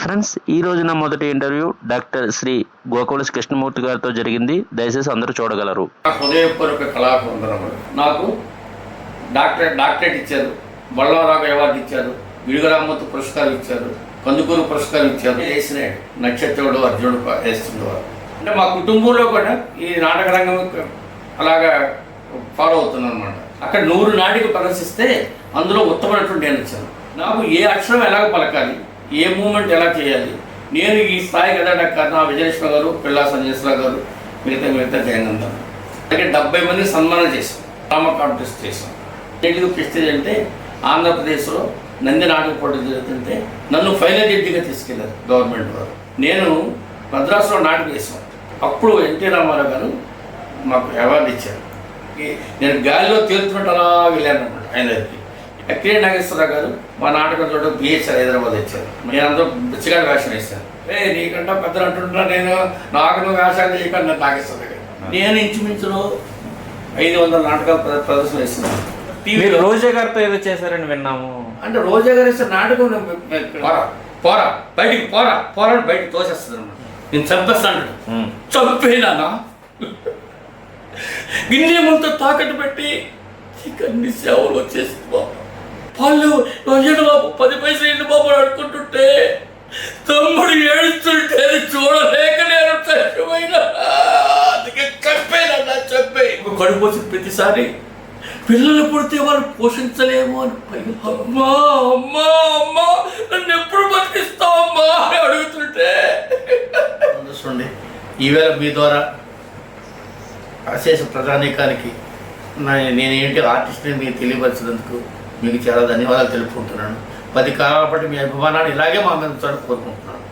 Friends, ఈ రోజు నా మొదటి ఇంటర్వ్యూ డాక్టర్ శ్రీ గోకవలసి కృష్ణమూర్తి గారితో జరిగింది. దయచేసి అందరూ చూడగలరు. హృదయపూర్వక కళాకందనములు. నాకు డాక్టరేట్ ఇచ్చారు, బళ్ళవరావు అవార్డు ఇచ్చారు, విడుగరామూర్తి పురస్కారం ఇచ్చారు, కందుకూరు పురస్కారం ఇచ్చారు. వేసిన నక్షత్రుడు అర్జునుడు వేస్తుండేవారు. అంటే మా కుటుంబంలో కూడా ఈ నాటక రంగం అలాగా ఫాలో అవుతున్నాను అనమాట. అక్కడ 100 నాటిక ప్రదర్శిస్తే అందులో ఉత్తమమైనటువంటి నేను వచ్చాను. నాకు ఏ అక్షరం ఎలాగ పలకాలి, ఏ మూమెంట్ ఎలా చేయాలి, నేను ఈ స్థాయికి ఎదగడానికి కారణం విజయలక్ష్మి గారు, పిల్లా సంజయశ్వరరావు గారు, మిగతా గ్యాంగ్ అంతా. అలాగే 70 మందిని సన్మానం చేశాం, డ్రామా కాంటెస్ట్ చేశాం. ఎందుకు ప్రెస్టేజ్ అంటే ఆంధ్రప్రదేశ్లో నంది నాటక పోటీ జరుగుతుంటే నన్ను ఫైనల్ జడ్జిగా తీసుకెళ్లారు గవర్నమెంట్ వారు. నేను మద్రాసులో నాటకం చేశాను. అప్పుడు ఎన్టీ రామారావు గారు మాకు అవార్డు ఇచ్చారు. నేను గాలిలో తేలుతున్నట్టు అలా వెళ్ళాను అనమాట ఆయన దగ్గరికి. కే నాగేశ్వరరావు గారు మా నాటకం చూడడం బిహెచ్ఆర్ హైదరాబాద్ వచ్చారు. నేను అందరూ బిచ్చగాడి వేషం వేశాను. నీకంటే పెద్దలు అంటుంటున్నా, నేను నాకు వేషాలు చేయకుండా నాగేశ్వరరావు గారు. నేను ఇంచుమించులో 500 నాటకాలు ప్రదర్శన వేస్తున్నాను. రోజా గారితో ఏదో చేశారని విన్నాము. అంటే రోజా గారు వేసిన నాటకం పోరా బయటికి పోరా బయటికి తోసేస్తుంది అనమాట. నేను చంపేస్తాను. చంపేనా గిన్నెములతో తాకట్టు పెట్టి అన్ని సేవలు వచ్చేసి వాళ్ళు బాబు 10 పైసలు ఇంటి బాబు అనుకుంటుంటే తమ్ముడు ఏడుస్తుంటే చూడలేక నేను చచ్చిపోయినా. అందుకే చంపే కడుపు వచ్చిన ప్రతిసారి పిల్లలు పుడితే వాళ్ళు పోషించలేము అని అమ్మా అమ్మా అమ్మా నన్ను ఎప్పుడు బతికిస్తావమ్మా అని అడుగుతుంటే చూడండి. ఈవేళ మీ ద్వారా అశేష ప్రజానీకానికి నేనేంటి ఆర్టిస్ట్ని మీకు తెలియపరిచినందుకు మీకు చాలా ధన్యవాదాలు తెలుపుకుంటున్నాను. 10 కాలం పాటు మీ అభిమానాన్ని ఇలాగే మా మీద కోరుకుంటున్నాను.